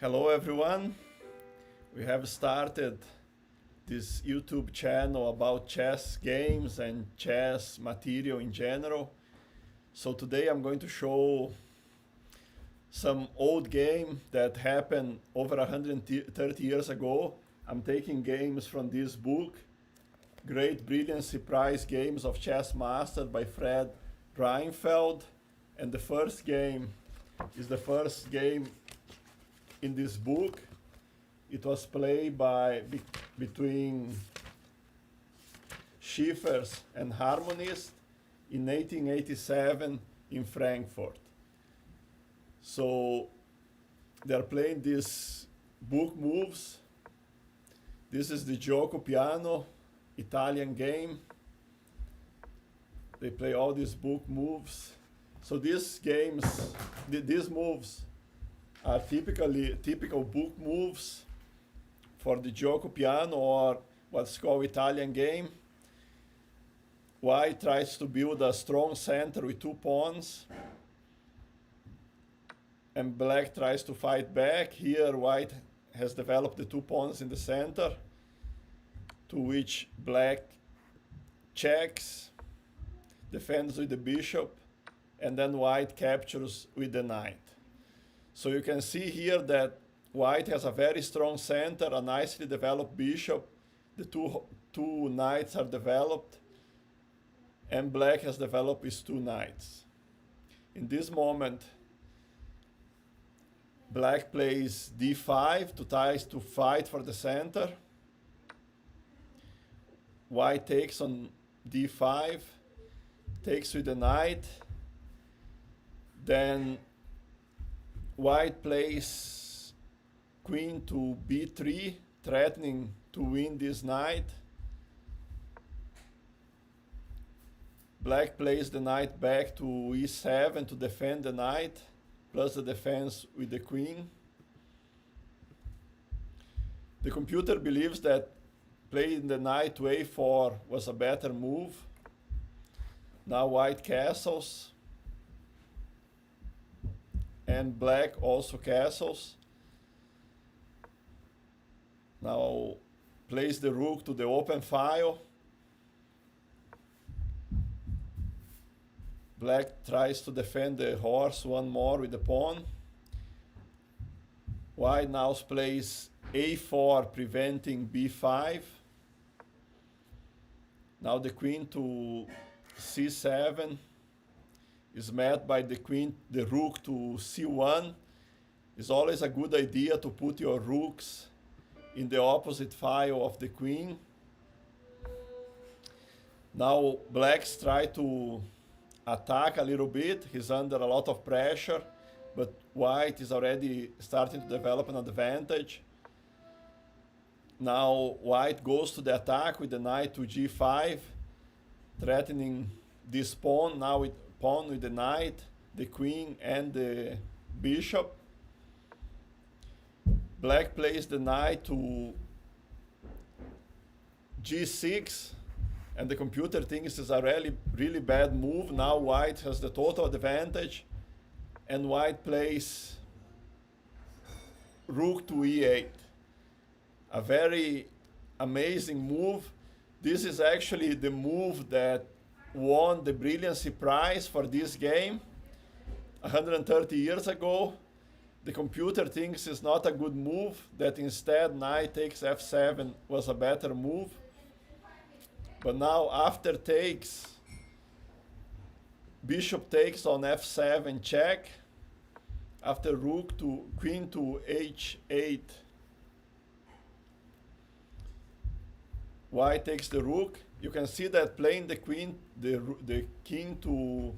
Hello everyone. We have started this YouTube channel about chess games and chess material in general. So today I'm going to show some old game that happened over 130 years ago. I'm taking games from this book, Great Brilliancy Prize Games of Chess Mastered by Fred Reinfeld. And the first game is the first game in this book. It was played between Schiffers and Harmonist in 1887 in Frankfort. So they're playing these book moves. This is the gioco piano, Italian game. They play all these book moves. So these moves are typical book moves for the gioco piano, or what's called Italian game. White tries to build a strong center with two pawns, and black tries to fight back. Here white has developed the two pawns in the center, to which black checks, defends with the bishop, and then white captures with the knight. So you can see here that white has a very strong center, a nicely developed bishop. The two knights are developed, and black has developed his two knights. In this moment, black plays d5 tries to fight for the center. White takes on d5, takes with the knight. Then white plays queen to b3, threatening to win this knight. Black plays the knight back to e7 to defend the knight, plus the defense with the queen. The computer believes that playing the knight to a4 was a better move. Now white castles, and black also castles. Now plays the rook to the open file. Black tries to defend the horse one more with the pawn. White now plays a4, preventing b5. Now the queen to c7 is met by the rook to c1. It's always a good idea to put your rooks in the opposite file of the queen. Now blacks try to attack a little bit. He's under a lot of pressure, but white is already starting to develop an advantage. Now white goes to the attack with the knight to g5, threatening this pawn. Now with pawn with the knight, the queen, and the bishop. Black plays the knight to g6, and the computer thinks it's a really bad move. Now white has the total advantage, and white plays rook to e8. A very amazing move. This is actually the move that won the Brilliancy Prize for this game 130 years ago. The computer thinks it's not a good move, that instead knight takes f7 was a better move. But now after takes, bishop takes on f7 check. After rook to queen to h8, white takes the rook. You can see that playing the king to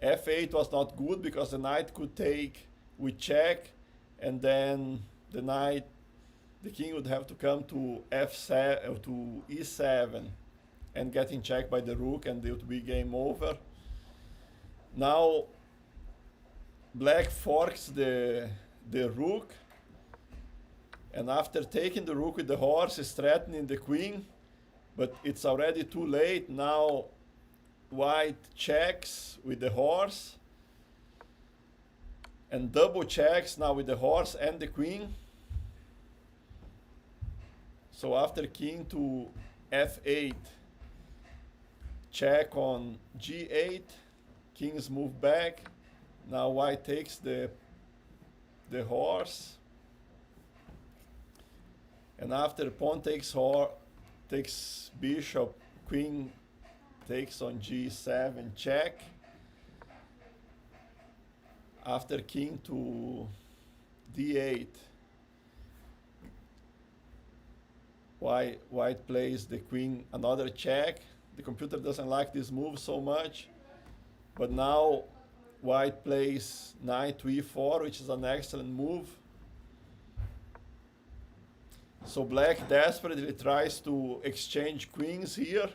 f8 was not good, because the knight could take with check, and then the king would have to come to f7 to e7 and get in check by the rook, and it would be game over. Now black forks the rook, and after taking the rook with the horse is threatening the queen, but it's already too late. Now white checks with the horse, and double checks now with the horse and the queen. So after king to f8, check on g8, kings move back. Now white takes the horse, and after pawn takes bishop, queen takes on g7, check. After king to d8, white plays the queen, another check. The computer doesn't like this move so much, but now white plays knight to e4, which is an excellent move. So black desperately tries to exchange queens here,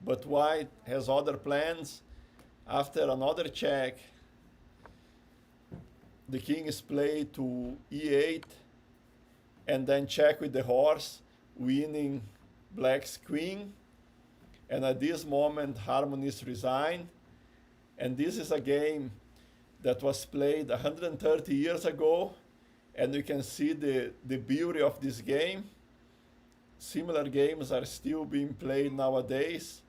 but white has other plans. After another check, the king is played to e8, and then check with the horse, winning black's queen. And at this moment, Harmonist resigned. And this is a game that was played 130 years ago, and you can see the beauty of this game. Similar games are still being played nowadays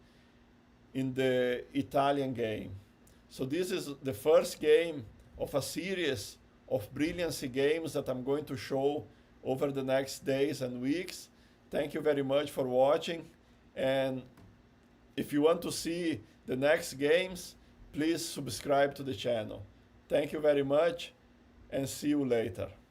in the Italian game. So this is the first game of a series of Brilliancy games that I'm going to show over the next days and weeks. Thank you very much for watching, and if you want to see the next games, please subscribe to the channel. Thank you very much, and see you later.